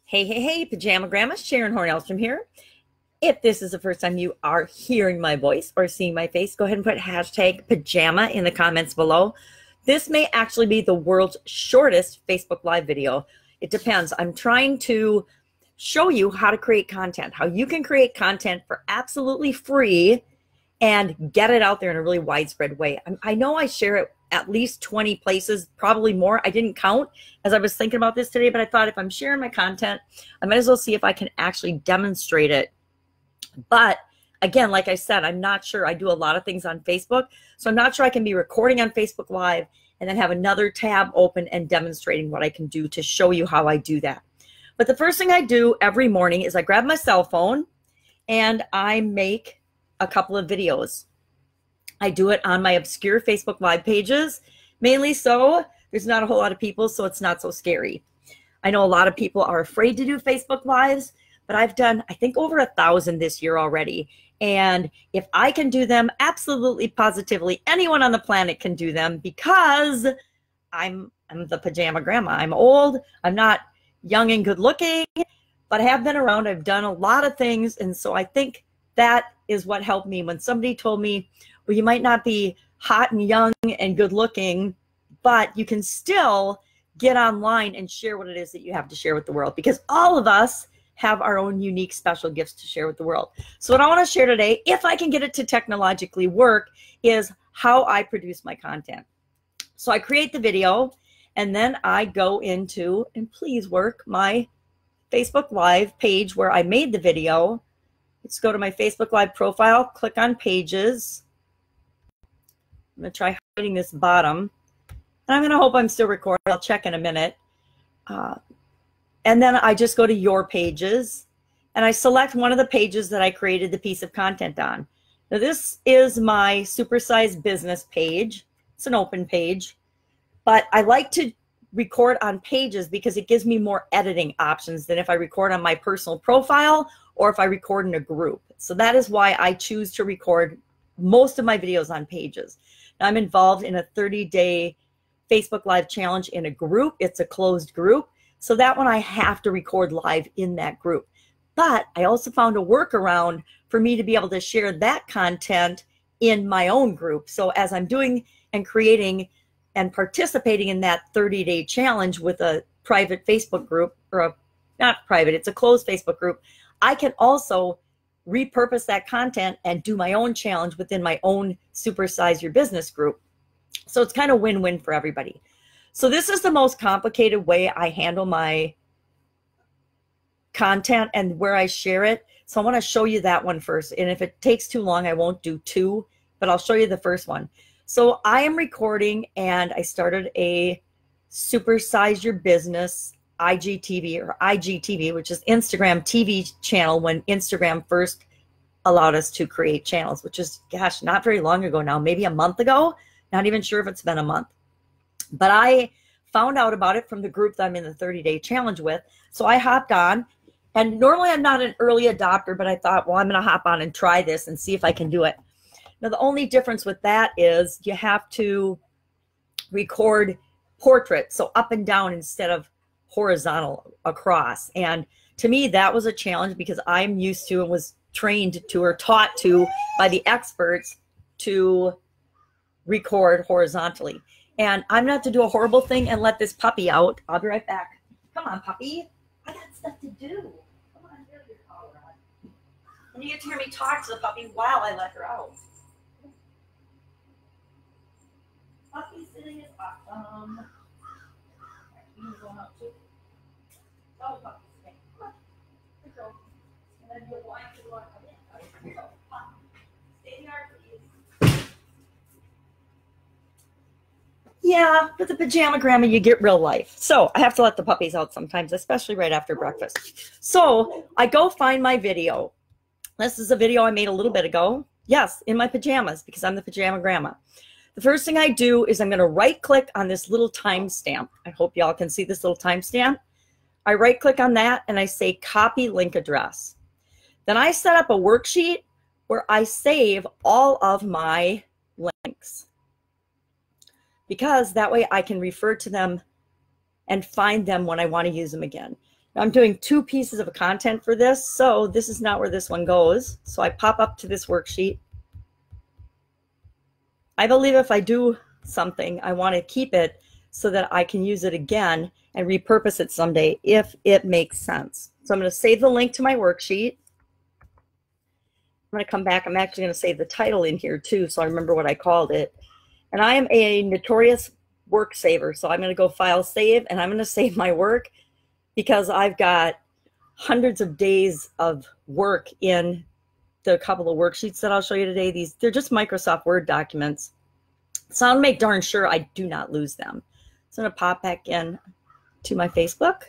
Hey, hey, hey, Pajama Grandma, Sharon Horne-Ellstrom here. If this is the first time you are hearing my voice or seeing my face, go ahead and put hashtag pajama in the comments below. This may actually be the world's shortest Facebook Live video. It depends. I'm trying to show you how to create content, how you can create content for absolutely free and get it out there in a really widespread way. I know I share it at least 20 places, probably more. I didn't count as I was thinking about this today, but I thought if I'm sharing my content, I might as well see if I can actually demonstrate it. But again, like I said, I'm not sure. I do a lot of things on Facebook, so I'm not sure I can be recording on Facebook Live and then have another tab open and demonstrating what I can do to show you how I do that. But the first thing I do every morning is I grab my cell phone and I make a couple of videos. I do it on my obscure Facebook Live pages, mainly so there's not a whole lot of people, so it's not so scary. I know a lot of people are afraid to do Facebook Lives, but I've done, I think, over 1,000 this year already. And if I can do them, absolutely, positively, anyone on the planet can do them because I'm the Pajama Grandma. I'm old, I'm not young and good looking, but I have been around. I've done a lot of things, and so I think that is what helped me. When somebody told me, well, you might not be hot and young and good looking, but you can still get online and share what it is that you have to share with the world, because all of us have our own unique special gifts to share with the world. So what I want to share today, if I can get it to technologically work, is how I produce my content. So I create the video and then I go into, and please work, my Facebook Live page where I made the video. Let's go to my Facebook Live profile, click on pages. I'm going to try hiding this bottom. And I'm going to hope I'm still recording. I'll check in a minute. And then I just go to your pages and I select one of the pages that I created the piece of content on. Now this is my supersized business page. It's an open page, but I like to record on pages because it gives me more editing options than if I record on my personal profile or if I record in a group. So that is why I choose to record most of my videos on pages. Now, I'm involved in a 30-day Facebook Live challenge in a group. It's a closed group. So that one I have to record live in that group. But I also found a workaround for me to be able to share that content in my own group. So as I'm doing and creating and participating in that 30-day challenge with a private Facebook group, or not private, it's a closed Facebook group, I can also repurpose that content and do my own challenge within my own Supersize Your Business group. So it's kind of win-win for everybody. So this is the most complicated way I handle my content and where I share it. So I want to show you that one first. And if it takes too long, I won't do two, but I'll show you the first one. So I am recording and I started a Supersize Your Business IGTV, or IGTV, which is Instagram TV channel, when Instagram first allowed us to create channels, which is, gosh, not very long ago now, maybe a month ago. Not even sure if it's been a month. But I found out about it from the group that I'm in the 30-day challenge with. So I hopped on, and normally I'm not an early adopter, but I thought, well, I'm going to hop on and try this and see if I can do it. Now, the only difference with that is you have to record portrait, so up and down instead of horizontal across. And to me, that was a challenge because I'm used to and was trained to, or taught to by the experts, to record horizontally. And I'm not to do a horrible thing and let this puppy out. I'll be right back. Come on, puppy. I got stuff to do. Come on, get your collar on. And you get to hear me talk to the puppy while I let her out. Puppy sitting is awesome. You going out too? Oh, puppy sitting. Come on. Good girl. And then you'll want to come in. Here you go. Come on. Stay there, please. Yeah, with the Pajama Grandma, you get real life. So I have to let the puppies out sometimes, especially right after breakfast. So I go find my video. This is a video I made a little bit ago. Yes, in my pajamas, because I'm the Pajama Grandma. The first thing I do is I'm going to right-click on this little timestamp. I hope y'all can see this little timestamp. I right-click on that and I say copy link address. Then I set up a worksheet where I save all of my links, because that way I can refer to them and find them when I want to use them again. I'm doing 2 pieces of content for this, so this is not where this one goes. So I pop up to this worksheet. I believe if I do something, I want to keep it so that I can use it again and repurpose it someday if it makes sense. So I'm going to save the link to my worksheet. I'm going to come back. I'm actually going to save the title in here too, so I remember what I called it. And I am a notorious work saver, so I'm going to go File Save, and I'm going to save my work because I've got hundreds of days of work in the couple of worksheets that I'll show you today. They're just Microsoft Word documents, so I'll make darn sure I do not lose them. So I'm going to pop back in to my Facebook,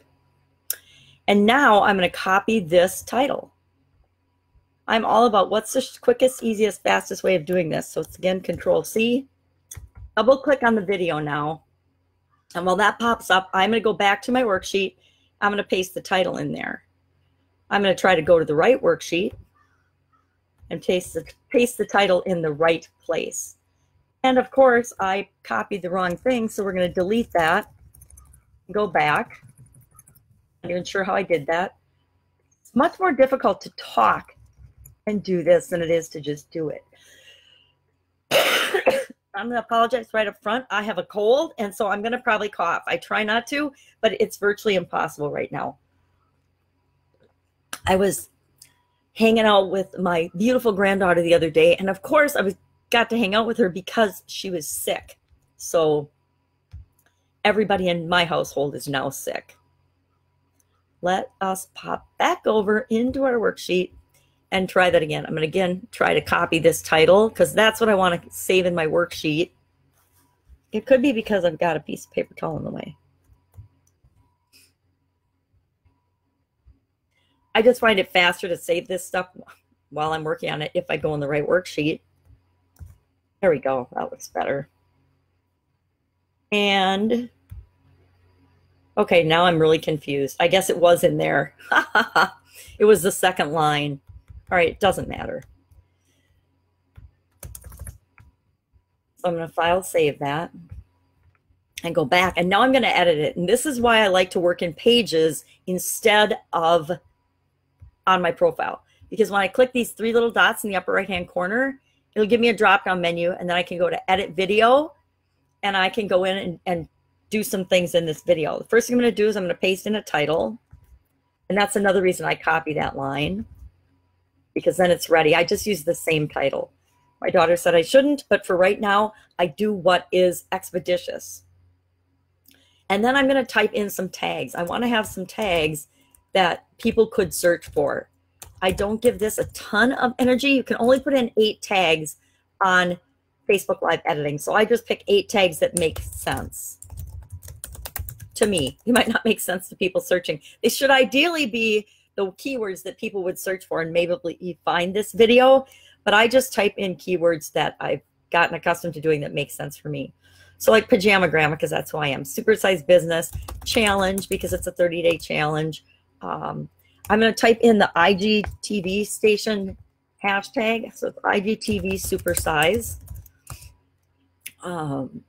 and now I'm going to copy this title. I'm all about what's the quickest, easiest, fastest way of doing this. So it's again Control-C. Double click on the video now. And while that pops up, I'm going to go back to my worksheet. I'm going to paste the title in there. I'm going to try to go to the right worksheet and paste the title in the right place. And of course, I copied the wrong thing, so we're going to delete that. Go back. I'm not even sure how I did that. It's much more difficult to talk and do this than it is to just do it. I'm going to apologize right up front. I have a cold, and so I'm going to probably cough. I try not to, but it's virtually impossible right now. I was hanging out with my beautiful granddaughter the other day, and of course I got to hang out with her because she was sick. So everybody in my household is now sick. Let us pop back over into our worksheet and try that again. I'm going to again try to copy this title because that's what I want to save in my worksheet. It could be because I've got a piece of paper towel in the way. I just find it faster to save this stuff while I'm working on it if I go in the right worksheet. There we go. That looks better. And okay, now I'm really confused. I guess it was in there. It was the second line. All right, it doesn't matter. So I'm going to File Save that and go back. And now I'm going to edit it. And this is why I like to work in Pages instead of on my profile. Because when I click these 3 little dots in the upper right-hand corner, it'll give me a drop-down menu. And then I can go to Edit Video. And I can go in and do some things in this video. The first thing I'm going to do is I'm going to paste in a title. And that's another reason I copy that line, because then it's ready. I just use the same title. My daughter said I shouldn't, but for right now, I do what is expeditious. And then I'm going to type in some tags. I want to have some tags that people could search for. I don't give this a ton of energy. You can only put in 8 tags on Facebook Live editing. So I just pick 8 tags that make sense to me. They might not make sense to people searching. They should ideally be the keywords that people would search for and maybe find this video, but I just type in keywords that I've gotten accustomed to doing that make sense for me. So like pajama grandma, because that's who I am. Supersized business, challenge, because it's a 30-day challenge. I'm going to type in the IGTV station hashtag, so IGTV supersize. I'm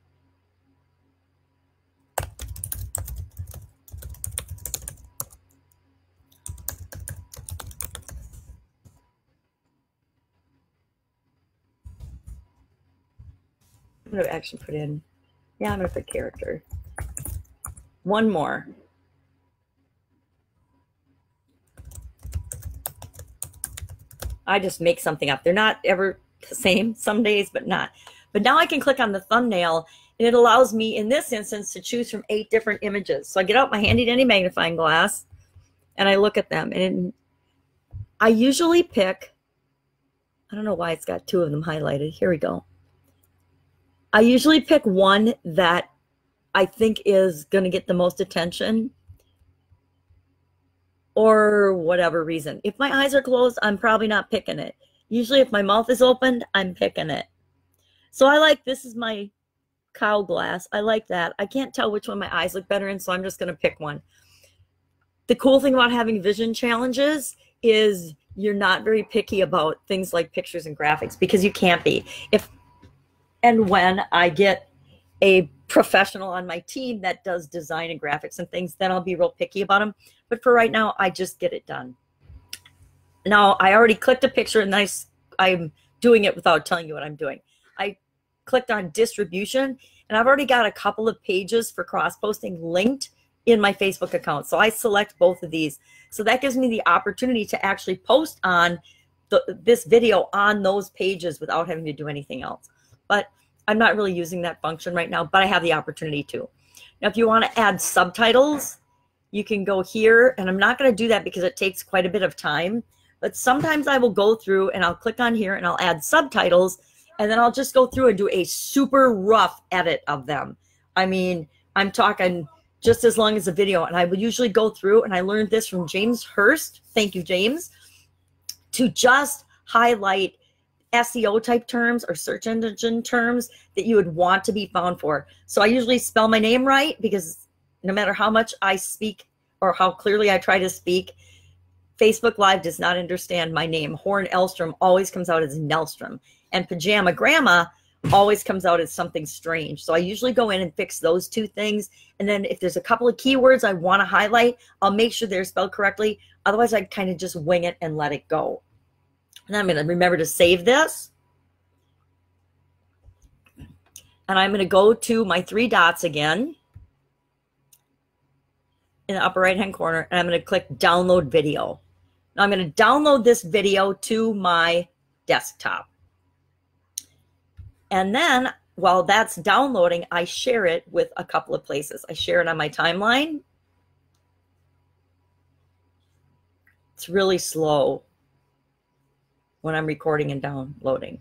going to actually put in, yeah, I'm going to put character. One more. I just make something up. They're not ever the same some days, but not. But now I can click on the thumbnail, and it allows me, in this instance, to choose from 8 different images. So I get out my handy-dandy magnifying glass, and I look at them. And I usually pick, I don't know why it's got 2 of them highlighted. Here we go. I usually pick one that I think is going to get the most attention or whatever reason. If my eyes are closed, I'm probably not picking it. Usually if my mouth is opened, I'm picking it. So I like, this is my cow glass. I like that. I can't tell which one my eyes look better in, so I'm just going to pick one. The cool thing about having vision challenges is you're not very picky about things like pictures and graphics, because you can't be. If and when I get a professional on my team that does design and graphics and things, then I'll be real picky about them. But for right now, I just get it done. Now, I already clicked a picture, and I'm doing it without telling you what I'm doing. I clicked on distribution, and I've already got a couple of pages for cross-posting linked in my Facebook account. So I select both of these. So that gives me the opportunity to actually post on this video on those pages without having to do anything else. But I'm not really using that function right now, but I have the opportunity to. Now, if you want to add subtitles, you can go here, and I'm not going to do that because it takes quite a bit of time. But sometimes I will go through and I'll click on here and I'll add subtitles, and then I'll just go through and do a super rough edit of them. I mean, I'm talking just as long as the video, and I would usually go through, and I learned this from James Hurst. Thank you, James. To just highlight SEO type terms or search engine terms that you would want to be found for. So I usually spell my name right, because no matter how much I speak or how clearly I try to speak, Facebook Live does not understand my name. Horne-Ellstrom always comes out as Nellstrom, and Pajama Grandma always comes out as something strange. So I usually go in and fix those two things. And then if there's a couple of keywords I want to highlight, I'll make sure they're spelled correctly. Otherwise, I kind of just wing it and let it go. And I'm going to remember to save this. And I'm going to go to my three dots again in the upper right-hand corner, and I'm going to click download video. Now I'm going to download this video to my desktop. And then while that's downloading, I share it with a couple of places. I share it on my timeline. It's really slow when I'm recording and downloading.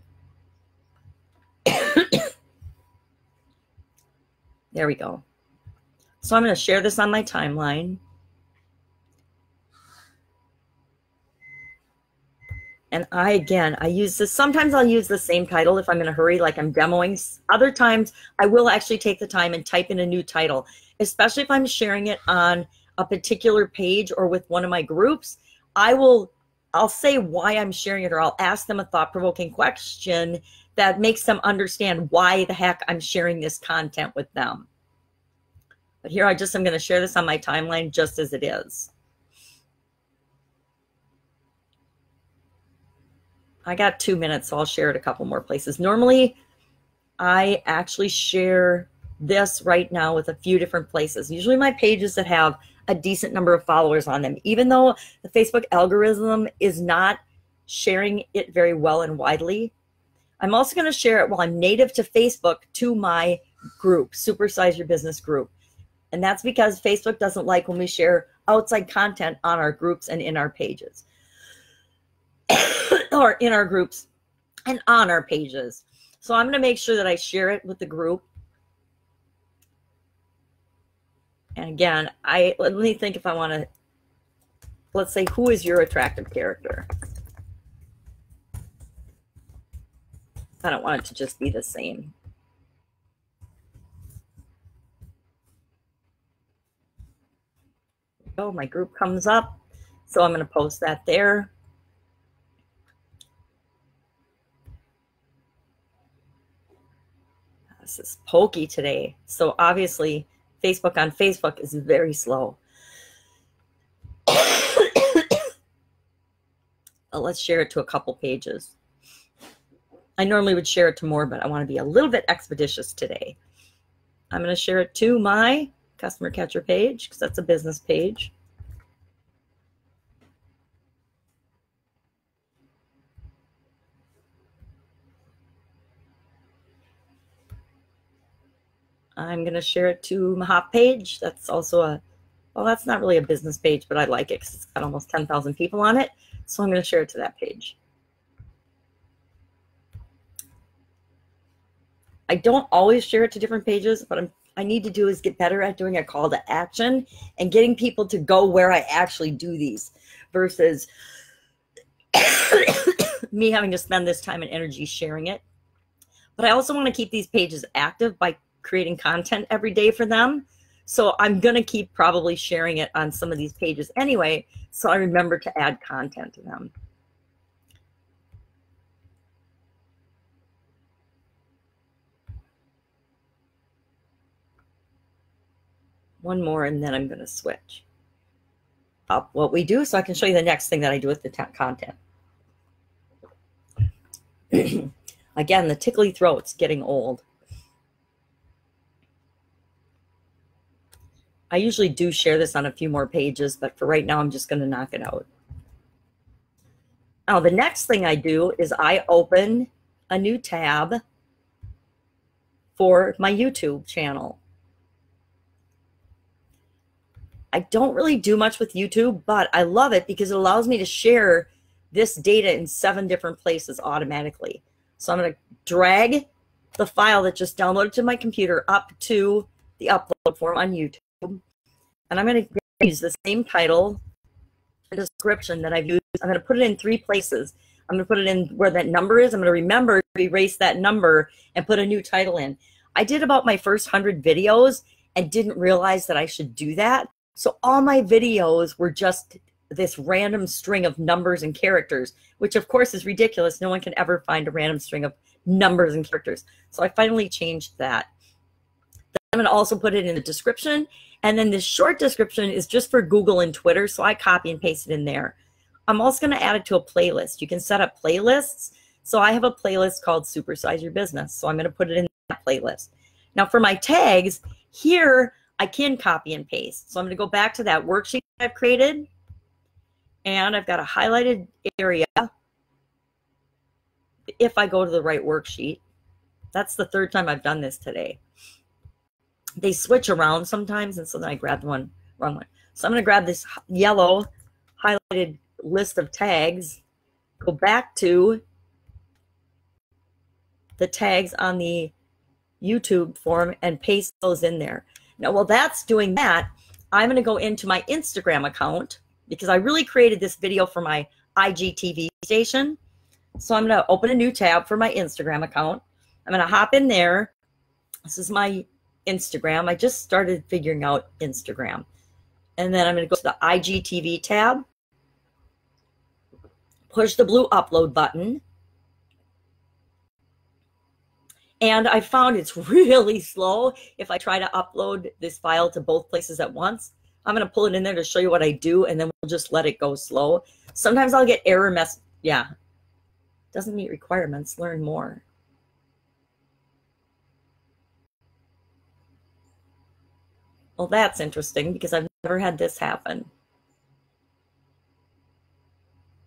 There we go. So I'm going to share this on my timeline. And I use this. Sometimes I'll use the same title if I'm in a hurry, like I'm demoing. Other times I will actually take the time and type in a new title, especially if I'm sharing it on a particular page or with one of my groups. I'll say why I'm sharing it, or I'll ask them a thought-provoking question that makes them understand why the heck I'm sharing this content with them. But here I'm going to share this on my timeline just as it is. I got 2 minutes, so I'll share it a couple more places. Normally, I actually share this right now with a few different places. Usually my pages that have a decent number of followers on them, even though the Facebook algorithm is not sharing it very well and widely. I'm also going to share it while I'm native to Facebook to my group, Supersize Your Business group. And that's because Facebook doesn't like when we share outside content on our groups and in our pages. Or in our groups and on our pages. So I'm going to make sure that I share it with the group. And again, let me think if I want to, let's say, who is your attractive character? I don't want it to just be the same. Oh, my group comes up. So I'm going to post that there. This is pokey today. So obviously Facebook on Facebook is very slow. Let's share it to a couple pages. I normally would share it to more, but I want to be a little bit expeditious today. I'm going to share it to my customer catcher page because that's a business page. I'm going to share it to my hop page. That's also well, that's not really a business page, but I like it because it's got almost 10,000 people on it. So I'm going to share it to that page. I don't always share it to different pages, but I need to do is get better at doing a call to action and getting people to go where I actually do these versus me having to spend this time and energy sharing it. But I also want to keep these pages active by creating content every day for them. So I'm going to keep probably sharing it on some of these pages anyway, so I remember to add content to them. one more, and then I'm going to switch up what we do so I can show you the next thing that I do with the content. Again, the tickly throat's getting old. I usually do share this on a few more pages, but for right now, I'm just going to knock it out. Now, the next thing I do is I open a new tab for my YouTube channel. I don't really do much with YouTube, but I love it because it allows me to share this data in 7 different places automatically. So I'm going to drag the file that just downloaded to my computer up to the upload form on YouTube. And I'm going to use the same title and description that I've used. I'm going to put it in 3 places. I'm going to put it in where that number is. I'm going to remember to erase that number and put a new title in. I did about my first 100 videos and didn't realize that I should do that. So all my videos were just this random string of numbers and characters, which of course is ridiculous. No one can ever find a random string of numbers and characters. So I finally changed that. I'm going to also put it in the description. And then this short description is just for Google and Twitter. So I copy and paste it in there. I'm also going to add it to a playlist. You can set up playlists. So I have a playlist called Supersize Your Business. So I'm going to put it in that playlist. Now for my tags, here I can copy and paste. So I'm going to go back to that worksheet I've created. And I've got a highlighted area. If I go to the right worksheet, that's the 3rd time I've done this today. They switch around sometimes, and so then I grabbed one, wrong one. So I'm going to grab this yellow highlighted list of tags, go back to the tags on the YouTube form, and paste those in there. Now, while that's doing that, I'm going to go into my Instagram account because I really created this video for my IGTV station. So I'm going to open a new tab for my Instagram account. I'm going to hop in there. This is my Instagram. I just started figuring out Instagram. And then I'm going to go to the IGTV tab, push the blue upload button. And I found it's really slow if I try to upload this file to both places at once. I'm going to pull it in there to show you what I do, and then we'll just let it go slow. Sometimes I'll get error yeah. Doesn't meet requirements. Learn more. Well, that's interesting because I've never had this happen.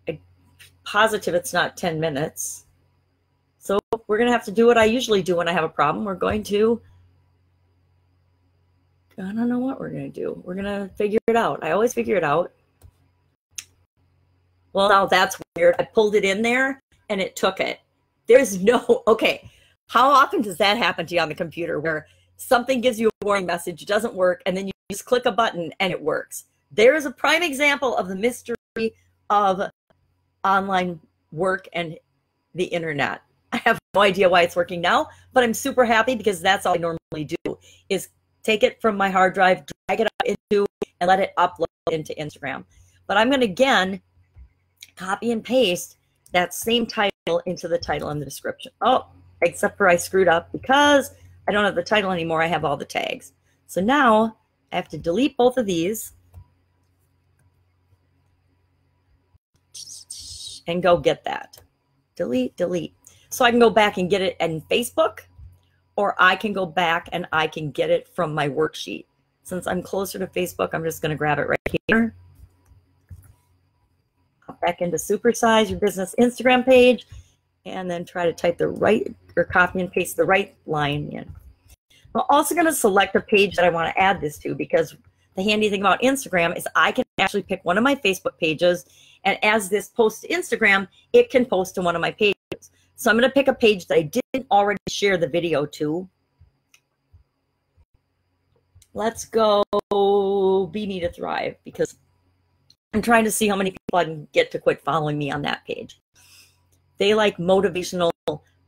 I'm positive it's not 10 minutes. So we're going to have to do what I usually do when I have a problem. We're going to, I don't know what we're going to do. We're going to figure it out. I always figure it out. Well, now that's weird. I pulled it in there and it took it. There's no, okay. How often does that happen to you on the computer where something gives you a warning message, it doesn't work, and then you just click a button and it works? There is a prime example of the mystery of online work and the internet. I have no idea why it's working now, but I'm super happy because that's all I normally do is take it from my hard drive, drag it up into, and let it upload into Instagram. But I'm going to, again, copy and paste that same title into the title and the description. Oh, except for I screwed up because I don't have the title anymore. I have all the tags. So now I have to delete both of these and go get that. Delete, delete. So I can go back and get it in Facebook, or I can go back and I can get it from my worksheet. Since I'm closer to Facebook, I'm just going to grab it right here. Hop back into Supersize Your Business Instagram page, and then try to type the right, or copy and paste the right line in. I'm also going to select a page that I want to add this to, because the handy thing about Instagram is I can actually pick one of my Facebook pages, and as this posts to Instagram, it can post to one of my pages. So I'm going to pick a page that I didn't already share the video to. Let's go Be Me to Thrive, because I'm trying to see how many people I can get to quit following me on that page. They like motivational,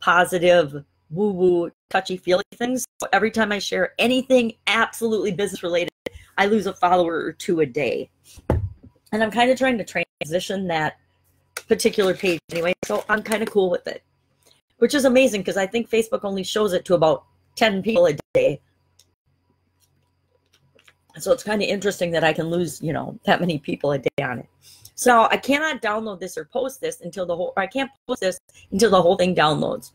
positive, woo-woo, touchy-feely things. So every time I share anything absolutely business-related, I lose a follower or 2 a day. And I'm kind of trying to transition that particular page anyway, so I'm kind of cool with it. Which is amazing because I think Facebook only shows it to about 10 people a day. So it's kind of interesting that I can lose, you know, that many people a day on it. So I cannot download this or post this until the whole, or I can't post this until the whole thing downloads.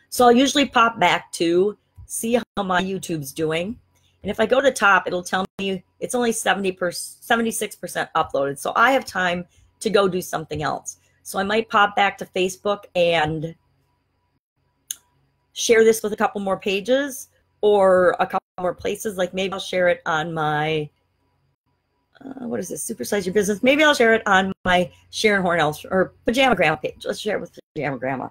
So I'll usually pop back to see how my YouTube's doing. And if I go to top, it'll tell me it's only 76% uploaded. So I have time to go do something else. So I might pop back to Facebook and share this with a couple more pages or a couple more places. Like maybe I'll share it on my, what is this, Supersize Your Business. Maybe I'll share it on my Sharon Horne-Ellstrom or Pajama Grandma page. Let's share it with Pajama Grandma.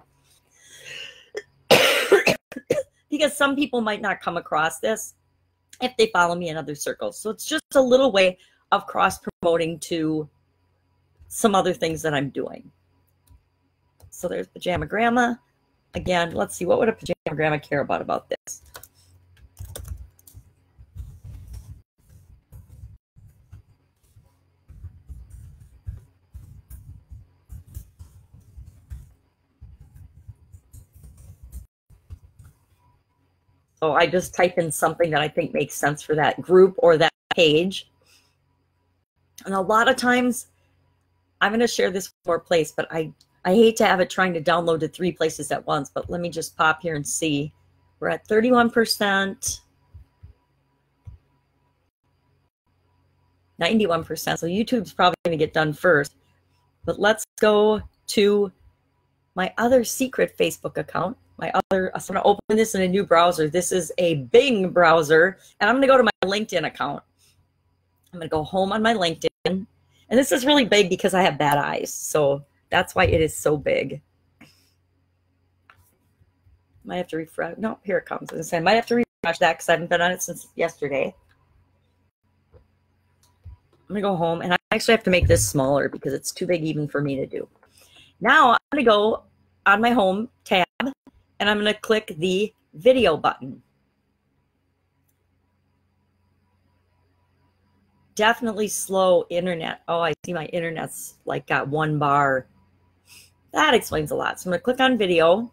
Because some people might not come across this if they follow me in other circles. So it's just a little way of cross-promoting to some other things that I'm doing. So there's Pajama Grandma. Again, let's see, what would a Pajama Grandma care about this? So I just type in something that I think makes sense for that group or that page. And a lot of times, I'm going to share this for a place, but I hate to have it trying to download to 3 places at once. But let me just pop here and see. We're at 31%, 91%. So YouTube's probably going to get done first. But let's go to my other secret Facebook account. I'm going to open this in a new browser. This is a Bing browser, and I'm going to go to my LinkedIn account. I'm going to go home on my LinkedIn, and this is really big because I have bad eyes, so that's why it is so big. Might have to refresh. No, here it comes. As I might have to refresh that because I haven't been on it since yesterday. I'm going to go home, and I actually have to make this smaller because it's too big even for me to do. Now I'm going to go on my home tab, and I'm going to click the video button. Definitely slow internet. Oh, I see my internet's like got 1 bar. That explains a lot. So I'm going to click on video.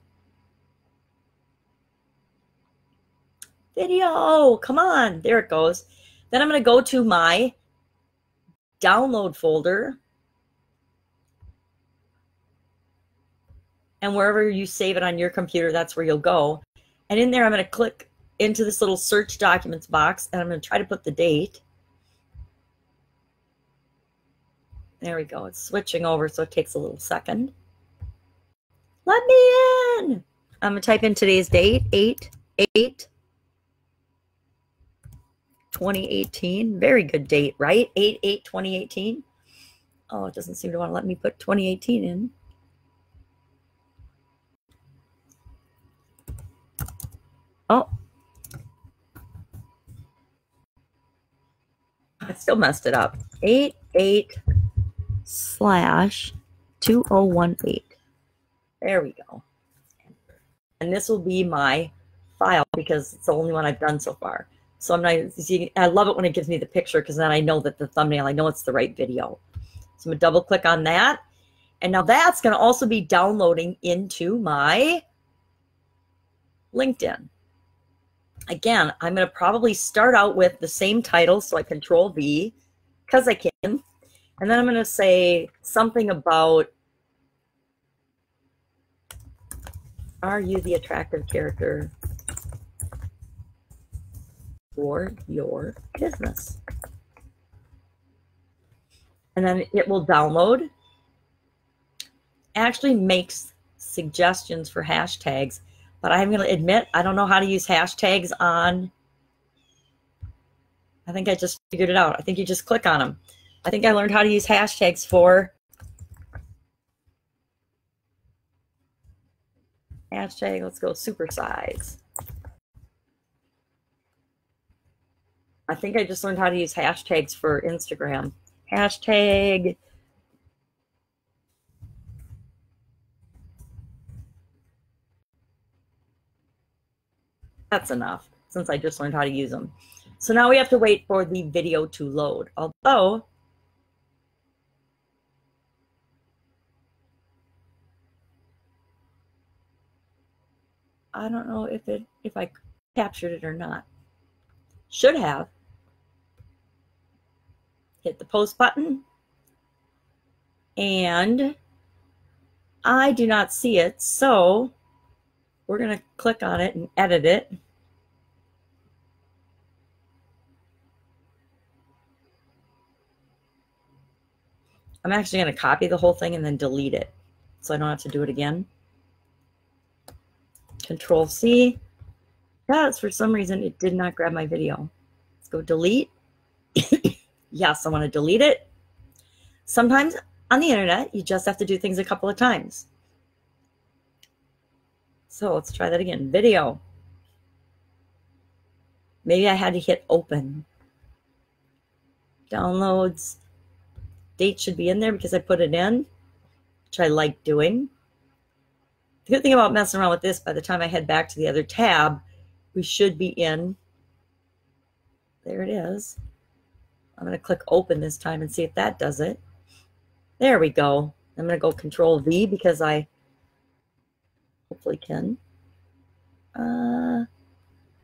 Video, come on. There it goes. Then I'm going to go to my download folder. And wherever you save it on your computer, that's where you'll go. And in there, I'm going to click into this little search documents box, and I'm going to try to put the date. There we go. It's switching over, so it takes a little second. Let me in. I'm going to type in today's date, 8/8/2018. Very good date, right? 8/8/2018. Oh, it doesn't seem to want to let me put 2018 in. Oh, I still messed it up. 8/8/2018. There we go. And this will be my file because it's the only one I've done so far. So I'm not, see, I love it when it gives me the picture because then I know that the thumbnail, I know it's the right video. So I'm going to double click on that. And now that's going to also be downloading into my LinkedIn. Again, I'm going to probably start out with the same title, so I Control V, because I can. And then I'm going to say something about, are you the attractive character for your business? And then it will download. Actually makes suggestions for hashtags. But I'm going to admit, I don't know how to use hashtags on, I think I just figured it out. I think you just click on them. I think I learned how to use hashtags for hashtag, let's go supersize. I think I just learned how to use hashtags for Instagram. Hashtag that's enough since I just learned how to use them. So now we have to wait for the video to load. Although I don't know if I captured it or not. Should have. hit the post button, and I do not see it, so we're going to click on it and edit it. I'm actually going to copy the whole thing and then delete it so I don't have to do it again. Control C. Yes, for some reason it did not grab my video. Let's go delete. Yes, I want to delete it. Sometimes on the internet, you just have to do things a couple of times. So let's try that again. Video. Maybe I had to hit open. Downloads. Date should be in there because I put it in, which I like doing. The good thing about messing around with this, by the time I head back to the other tab, we should be in. There it is. I'm going to click open this time and see if that does it. There we go. I'm going to go Control V because I hopefully can.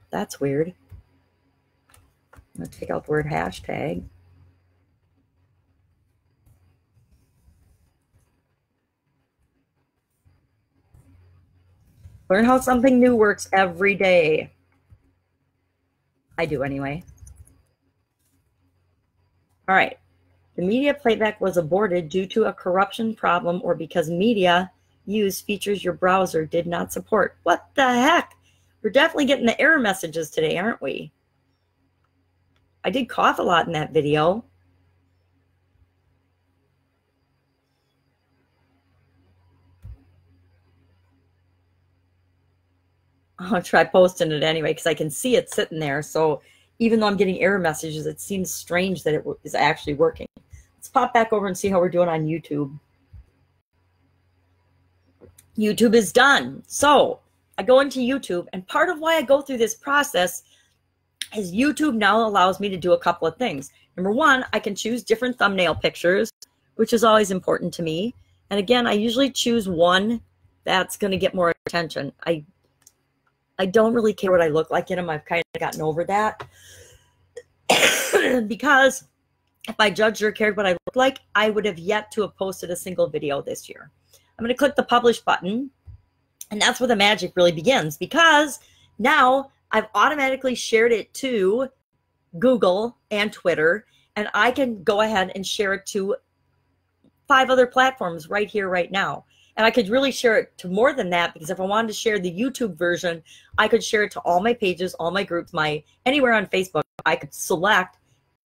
That's weird. I'm going to take out the word hashtag. Learn how something new works every day. I do anyway. All right. The media playback was aborted due to a corruption problem or because media used features your browser did not support. What the heck? We're definitely getting the error messages today, aren't we? I did cough a lot in that video. I'll try posting it anyway because I can see it sitting there. So even though I'm getting error messages, it seems strange that it is actually working. Let's pop back over and see how we're doing on YouTube. YouTube is done. So I go into YouTube, and part of why I go through this process is YouTube now allows me to do a couple of things. Number one, I can choose different thumbnail pictures, which is always important to me. And again, I usually choose one that's going to get more attention. I don't really care what I look like in them. I've kind of gotten over that. Because if I judged or cared what I look like, I would have yet to have posted a single video this year. I'm going to click the publish button, and that's where the magic really begins, because now I've automatically shared it to Google and Twitter, and I can go ahead and share it to 5 other platforms right here, right now. And I could really share it to more than that, because if I wanted to share the YouTube version, I could share it to all my pages, all my groups, anywhere on Facebook. I could select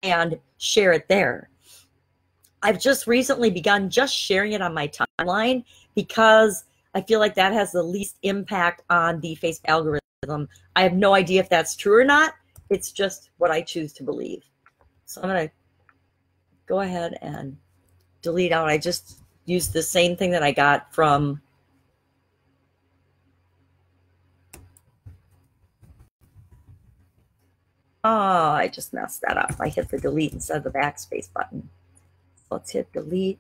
and share it there. I've just recently begun just sharing it on my timeline because I feel like that has the least impact on the Facebook algorithm. I have no idea if that's true or not. It's just what I choose to believe. So I'm going to go ahead and delete out. I just used the same thing that I got from I just messed that up. I hit the delete instead of the backspace button. Let's hit delete.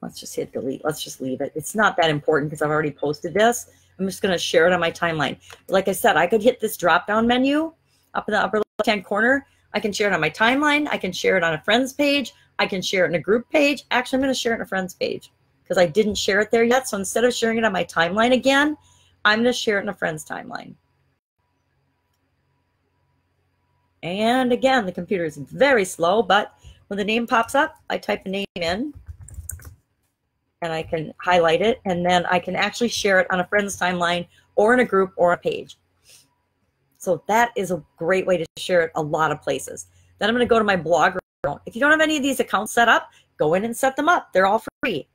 Let's just hit delete. Let's just leave it. It's not that important because I've already posted this. I'm just going to share it on my timeline. But like I said, I could hit this drop-down menu up in the upper left-hand corner. I can share it on my timeline. I can share it on a friend's page. I can share it in a group page. Actually, I'm going to share it in a friend's page because I didn't share it there yet. So instead of sharing it on my timeline again, I'm going to share it in a friend's timeline. And again, the computer is very slow, but when the name pops up, I type the name in and I can highlight it, and then I can actually share it on a friend's timeline or in a group or a page. So that is a great way to share it a lot of places. Then I'm going to go to my blog. If you don't have any of these accounts set up, go in and set them up. They're all free.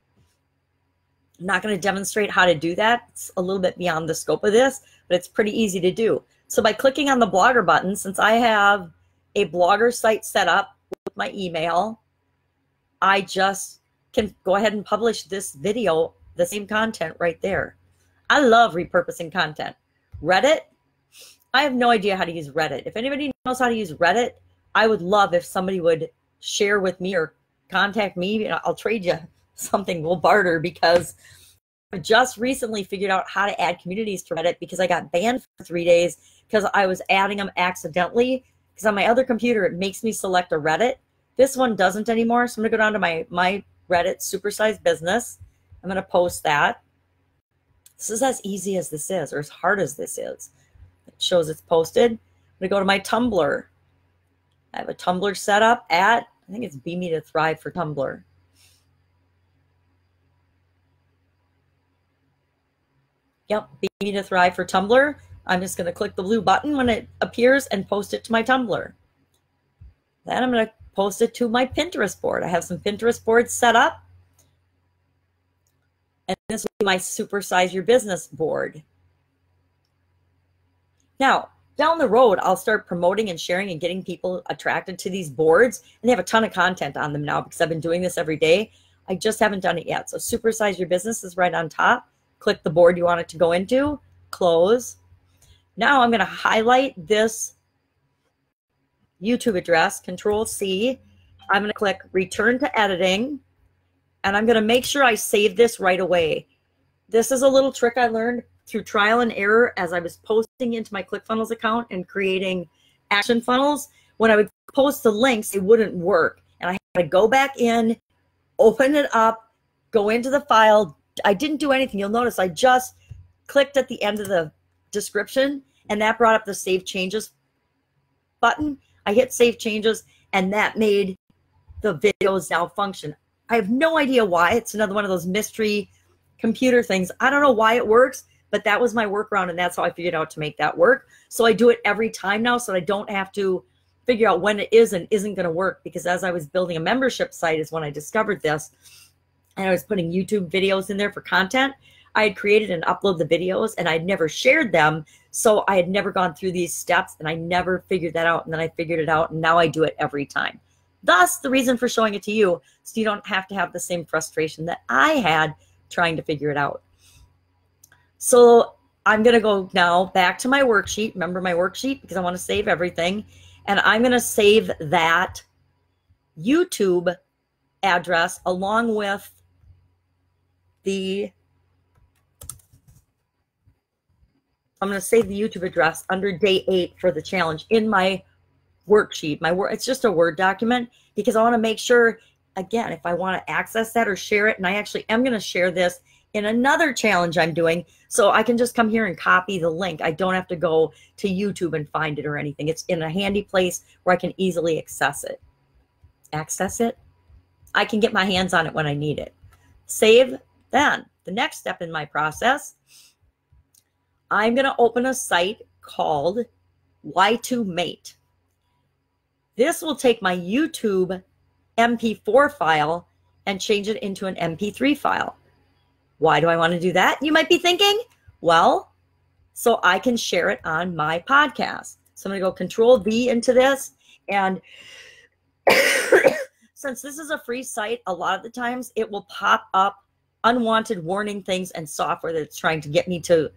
I'm not going to demonstrate how to do that. It's a little bit beyond the scope of this, but it's pretty easy to do. So by clicking on the blogger button, since I have a blogger site set up with my email, I just can go ahead and publish this video, the same content right there. I love repurposing content. Reddit, I have no idea how to use Reddit. If anybody knows how to use Reddit, I would love if somebody would share with me or contact me. I'll trade you something. We'll barter, because I just recently figured out how to add communities to Reddit because I got banned for 3 days because I was adding them accidentally. Because on my other computer, it makes me select a Reddit. This one doesn't anymore. So I'm going to go down to my Reddit supersized business. I'm going to post that. This is as easy as this is, or as hard as this is. It shows it's posted. I'm going to go to my Tumblr. I have a Tumblr set up at, I think it's Be Me to Thrive for Tumblr. Yep, Be Me to Thrive for Tumblr. I'm just going to click the blue button when it appears and post it to my Tumblr. Then I'm going to post it to my Pinterest board. I have some Pinterest boards set up. And this will be my Supersize Your Business board. Now, down the road, I'll start promoting and sharing and getting people attracted to these boards. And they have a ton of content on them now because I've been doing this every day. I just haven't done it yet. So Supersize Your Business is right on top. Click the board you want it to go into. Close. Now I'm going to highlight this YouTube address, Control C. I'm going to click Return to Editing. And I'm going to make sure I save this right away. This is a little trick I learned through trial and error as I was posting into my ClickFunnels account and creating action funnels. When I would post the links, it wouldn't work. And I had to go back in, open it up, go into the file. I didn't do anything. You'll notice I just clicked at the end of the description, and that brought up the Save Changes button. I hit Save Changes, and that made the videos now function. I have no idea why. It's another one of those mystery computer things. I don't know why it works, but that was my workaround, and that's how I figured out to make that work. So I do it every time now so I don't have to figure out when it is and isn't going to work, because as I was building a membership site is when I discovered this, and I was putting YouTube videos in there for content. I had created and uploaded the videos, and I'd never shared them, so I had never gone through these steps, and I never figured that out, and then I figured it out, and now I do it every time. Thus, the reason for showing it to you, so you don't have to have the same frustration that I had trying to figure it out. So I'm going to go now back to my worksheet. Remember my worksheet, because I want to save everything. And I'm going to save that YouTube address along with I'm going to save the YouTube address under day 8 for the challenge in my worksheet. It's just a Word document, because I want to make sure, again, if I want to access that or share it, and I actually am going to share this in another challenge I'm doing, so I can just come here and copy the link. I don't have to go to YouTube and find it or anything. It's in a handy place where I can easily access it. I can get my hands on it when I need it. Save. Then the next step in my process, I'm going to open a site called Y2Mate. This will take my YouTube MP4 file and change it into an MP3 file. Why do I want to do that? You might be thinking, well, so I can share it on my podcast. So I'm going to go Control V into this. And since this is a free site, a lot of the times it will pop up unwanted warning things and software that's trying to get me to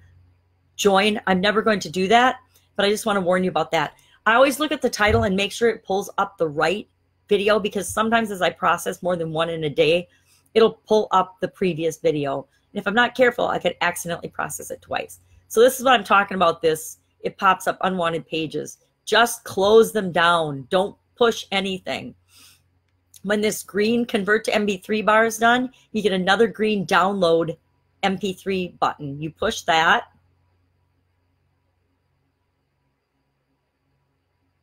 join. I'm never going to do that, but I just want to warn you about that. I always look at the title and make sure it pulls up the right video, because sometimes as I process more than one in a day, it'll pull up the previous video. And if I'm not careful, I could accidentally process it twice. So this is what I'm talking about. It pops up unwanted pages. Just close them down. Don't push anything. When this green convert to MP3 bar is done, you get another green download MP3 button. You push that,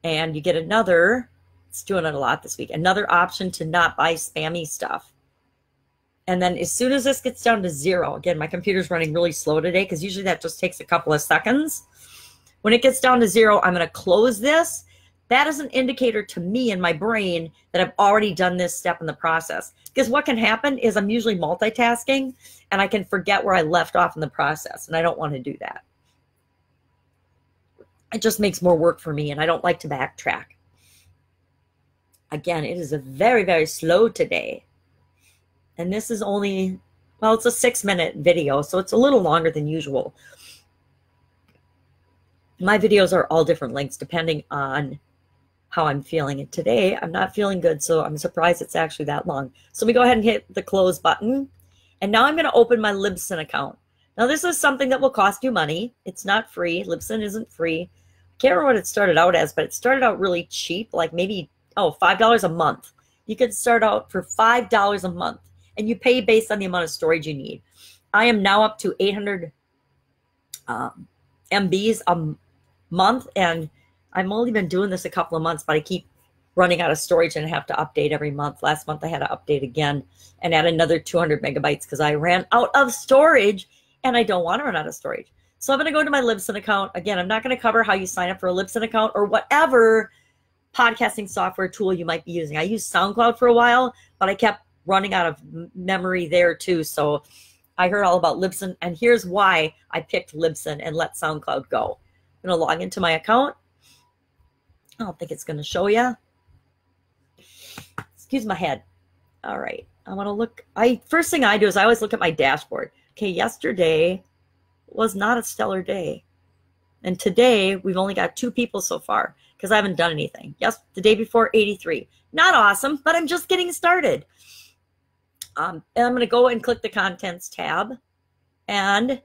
and you get another, it's doing it a lot this week, another option to not buy spammy stuff. And then as soon as this gets down to 0, again, my computer's running really slow today because usually that just takes a couple of seconds. When it gets down to 0, I'm going to close this. That is an indicator to me in my brain that I've already done this step in the process. Because what can happen is I'm usually multitasking and I can forget where I left off in the process, and I don't want to do that. It just makes more work for me, and I don't like to backtrack. Again, it is a very, very slow today. And this is only, well, it's a 6-minute video, so it's a little longer than usual. My videos are all different lengths depending on how I'm feeling. And today I'm not feeling good, so I'm surprised it's actually that long. So we go ahead and hit the close button. And now I'm going to open my Libsyn account. Now this is something that will cost you money. It's not free. Libsyn isn't free. I can't remember what it started out as, but it started out really cheap, like maybe, $5 a month. You can start out for $5 a month, and you pay based on the amount of storage you need. I am now up to 800 MBs a month, and I've only been doing this a couple of months, but I keep running out of storage and have to update every month. Last month I had to update again and add another 200 megabytes because I ran out of storage, and I don't want to run out of storage. So I'm going to go to my Libsyn account. Again, I'm not going to cover how you sign up for a Libsyn account or whatever podcasting software tool you might be using. I used SoundCloud for a while, but I kept running out of memory there too. So I heard all about Libsyn, and here's why I picked Libsyn and let SoundCloud go. I'm going to log into my account. I don't think it's going to show you. Excuse my head. All right. I want to look. First thing I do is I always look at my dashboard. Okay, yesterday was not a stellar day. And today we've only got 2 people so far because I haven't done anything. Yes, the day before, 83. Not awesome, but I'm just getting started. And I'm going to go and click the Contents tab. And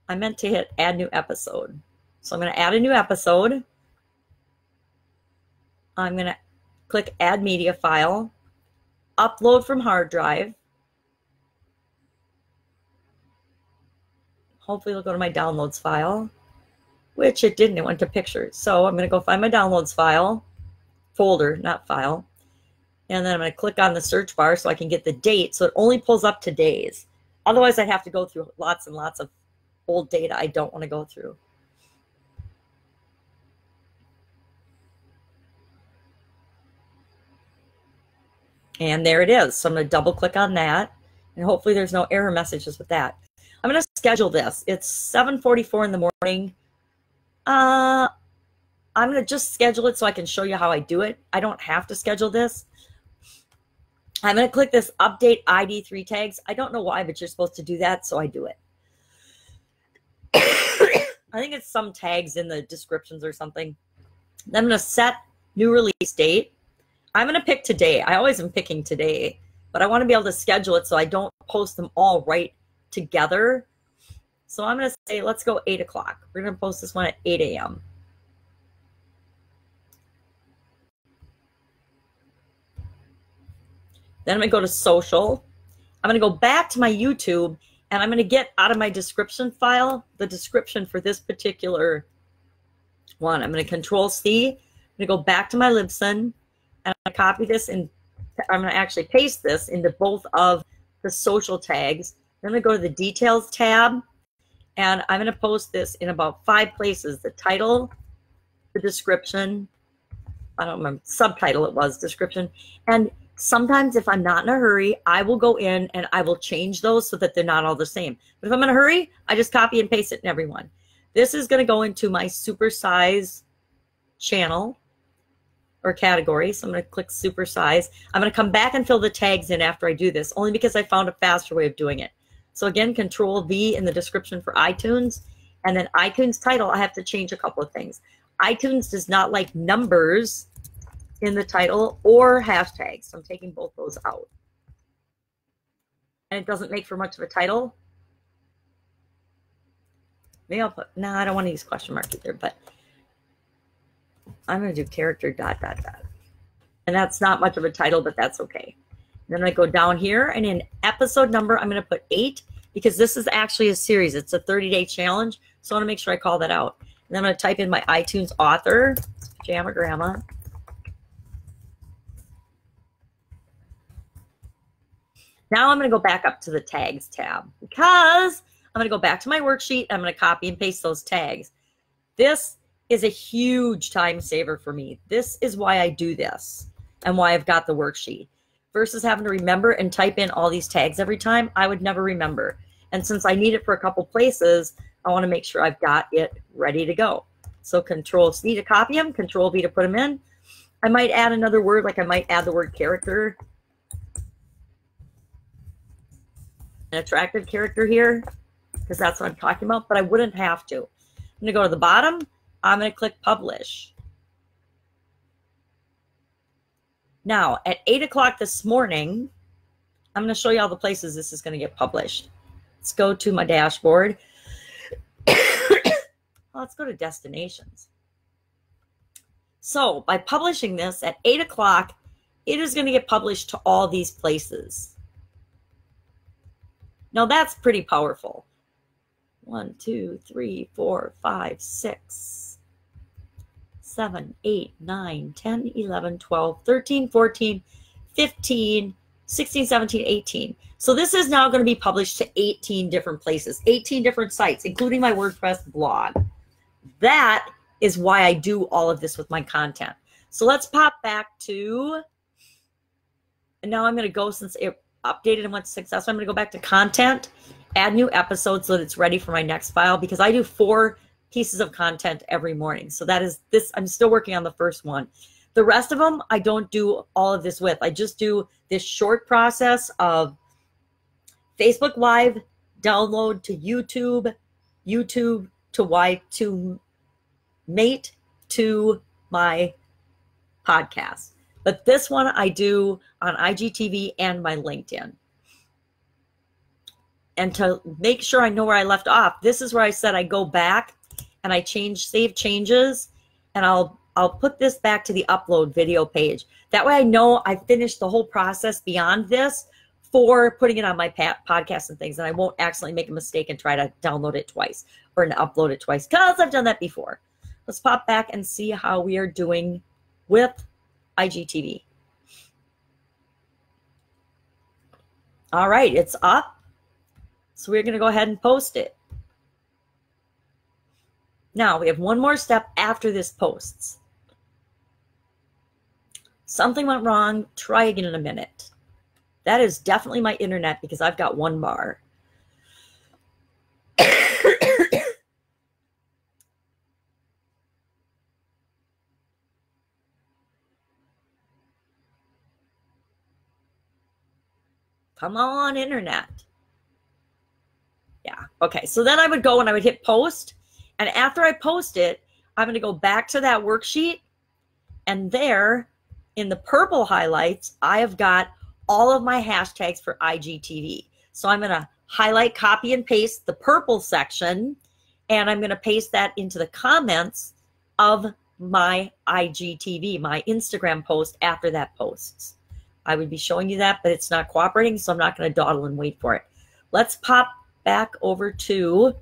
I meant to hit Add New Episode. So I'm going to add a new episode. I'm going to click Add Media File. Upload from hard drive. Hopefully it'll go to my downloads file, which it didn't. It went to pictures. So I'm going to go find my downloads file, folder, not file. And then I'm going to click on the search bar so I can get the date. So it only pulls up to days. Otherwise, I'd have to go through lots and lots of old data I don't want to go through. And there it is. So I'm going to double click on that. And hopefully there's no error messages with that. I'm going to schedule this. It's 7:44 in the morning. I'm going to just schedule it so I can show you how I do it. I don't have to schedule this. I'm going to click this Update ID 3 tags. I don't know why, but you're supposed to do that, so I do it. I think it's some tags in the descriptions or something. Then I'm going to set new release date. I'm going to pick today. I always am picking today, but I want to be able to schedule it so I don't post them all right together. So I'm going to say, let's go 8 o'clock. We're going to post this one at 8 a.m. Then I'm going to go to social. I'm going to go back to my YouTube, and I'm going to get out of my description file the description for this particular one. I'm going to Control-C. I'm going to go back to my Libsyn, and I'm going to copy this, and I'm going to actually paste this into both of the social tags. Then I'm going to go to the Details tab, and I'm going to post this in about 5 places. The title, the description, I don't remember, subtitle it was, description, and sometimes if I'm not in a hurry, I will go in and I will change those so that they're not all the same. But if I'm in a hurry, I just copy and paste it in every one. This is going to go into my supersize channel or category. So I'm going to click supersize. I'm going to come back and fill the tags in after I do this, only because I found a faster way of doing it. So again, Control V in the description for iTunes. And then iTunes title, I have to change a couple of things. iTunes does not like numbers in the title or hashtags. So I'm taking both those out. And it doesn't make for much of a title. Maybe I'll put, no, I don't want to use question mark either, but I'm going to do character ... And that's not much of a title, but that's okay. Then I go down here, and in episode number, I'm going to put 8 because this is actually a series. It's a 30-day challenge, so I want to make sure I call that out. And then I'm going to type in my iTunes author, Pajama Grandma. Now I'm going to go back up to the tags tab because I'm going to go back to my worksheet. I'm going to copy and paste those tags. This is a huge time saver for me. This is why I do this and why I've got the worksheet. Versus having to remember and type in all these tags every time, I would never remember. And since I need it for a couple places, I want to make sure I've got it ready to go. So Control-C to copy them, Control-V to put them in. I might add another word, like I might add the word character. An attractive character here, because that's what I'm talking about, but I wouldn't have to. I'm going to go to the bottom. I'm going to click Publish. Now, at 8 o'clock this morning, I'm going to show you all the places this is going to get published. Let's go to my dashboard. Let's go to Destinations. So, by publishing this at 8 o'clock, it is going to get published to all these places. Now that's pretty powerful. 1, 2, 3, 4, 5, 6, 7, 8, 9, 10, 11, 12, 13, 14, 15, 16, 17, 18. So this is now going to be published to 18 different places, 18 different sites, including my WordPress blog. That is why I do all of this with my content. So let's pop back to, and now I'm going to go, since it updated and went successful, I'm going to go back to content, add new episodes so that it's ready for my next file, because I do 4 pieces of content every morning. So that is this. I'm still working on the first one. The rest of them, I don't do all of this with. I just do this short process of Facebook Live, download to YouTube, YouTube to mate to my podcast. But this one I do on IGTV and my LinkedIn. And to make sure I know where I left off, this is where I said I go back and I save changes, and I'll put this back to the upload video page. That way I know I finished the whole process beyond this for putting it on my podcast and things, and I won't accidentally make a mistake and try to download it twice or upload it twice, because I've done that before. Let's pop back and see how we are doing with IGTV. All right, it's up. So we're going to go ahead and post it. Now we have one more step after this posts. Something went wrong. Try again in a minute. That is definitely my internet, because I've got 1 bar. Come on, internet. Yeah, okay. So then I would go and I would hit post. And after I post it, I'm going to go back to that worksheet. And there, in the purple highlights, I have got all of my hashtags for IGTV. So I'm going to highlight, copy, and paste the purple section. And I'm going to paste that into the comments of my IGTV, my Instagram post after that posts. I would be showing you that, but it's not cooperating, so I'm not going to dawdle and wait for it. Let's pop back over to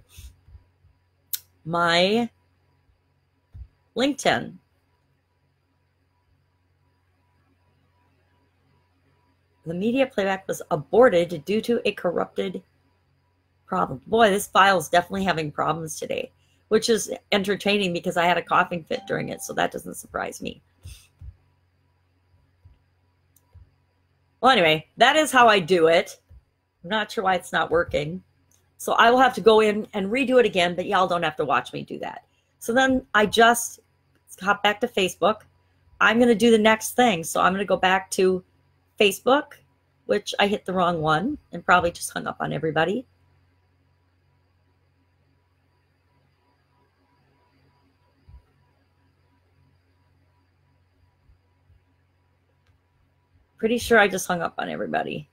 my LinkedIn. The media playback was aborted due to a corrupted problem. Boy, this file is definitely having problems today, which is entertaining because I had a coughing fit during it, so that doesn't surprise me. Well, anyway, that is how I do it. I'm not sure why it's not working. So I will have to go in and redo it again, but y'all don't have to watch me do that. So then I just hop back to Facebook. I'm going to do the next thing. So I'm going to go back to Facebook, which I hit the wrong one and probably just hung up on everybody. Pretty sure I just hung up on everybody.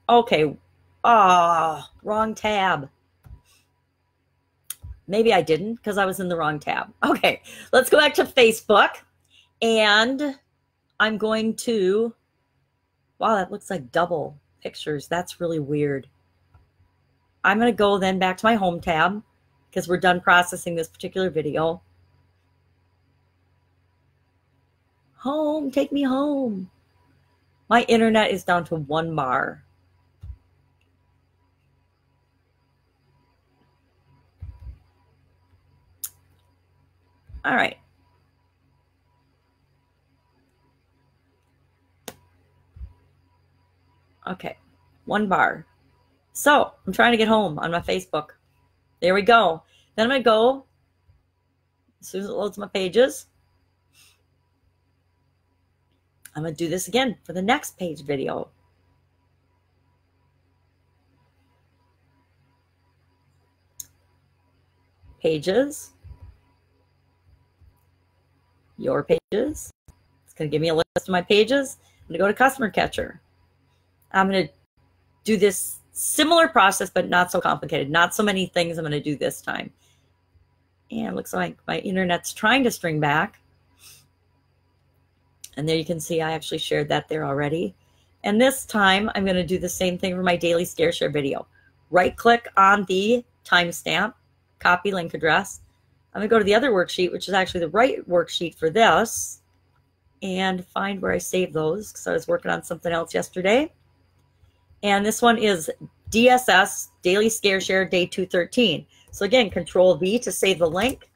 Okay. Wrong tab. Maybe I didn't because I was in the wrong tab. Okay, let's go back to Facebook. And I'm going to, wow, that looks like double pictures. That's really weird. I'm going to go then back to my home tab because we're done processing this particular video. Home, take me home. My internet is down to 1 bar. All right. Okay, 1 bar. So I'm trying to get home on my Facebook. There we go. Then I'm going to go, as soon as it loads my pages, I'm going to do this again for the next page video. Pages. Your pages. It's going to give me a list of my pages. I'm going to go to Customer Catcher. I'm going to do this Similar process, but not so complicated. Not so many things I'm going to do this time. And it looks like my internet's trying to string back. And there you can see I actually shared that there already. And this time I'm going to do the same thing for my daily scare share video. Right click on the timestamp, copy link address. I'm going to go to the other worksheet, which is actually the right worksheet for this, and find where I saved those because I was working on something else yesterday. And this one is DSS, Daily Scare Share, Day 213. So again, Control V to save the link,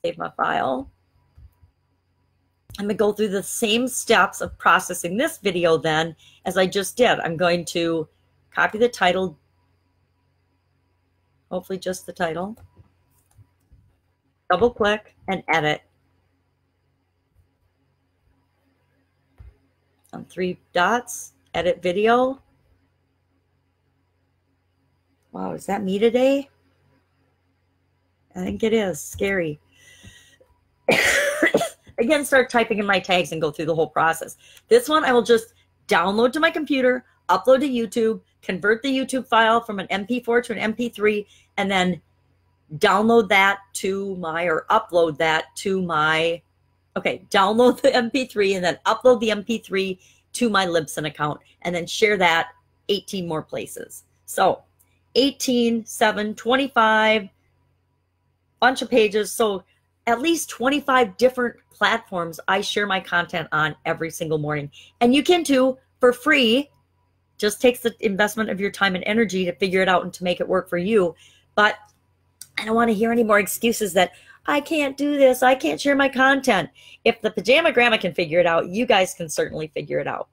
save my file. I'm going to go through the same steps of processing this video then as I just did. I'm going to copy the title, hopefully just the title, double click and edit. On 3 dots, edit video. Wow, is that me today? I think it is. Scary. Again, start typing in my tags and go through the whole process. This one I will just download to my computer, upload to YouTube, convert the YouTube file from an MP4 to an MP3, and then download that to my, or upload that to my, okay, download the MP3 and then upload the MP3 to my Libsyn account and then share that 18 more places. So 18, 7, 25, bunch of pages. So at least 25 different platforms I share my content on every single morning. And you can too, for free. Just takes the investment of your time and energy to figure it out and to make it work for you. But I don't want to hear any more excuses that I can't do this, I can't share my content. If the Pajama Grandma can figure it out, you guys can certainly figure it out.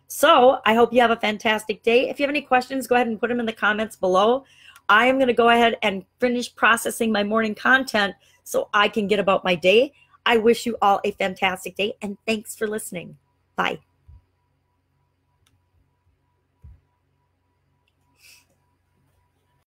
So I hope you have a fantastic day. If you have any questions, go ahead and put them in the comments below. I am going to go ahead and finish processing my morning content so I can get about my day. I wish you all a fantastic day, and thanks for listening. Bye.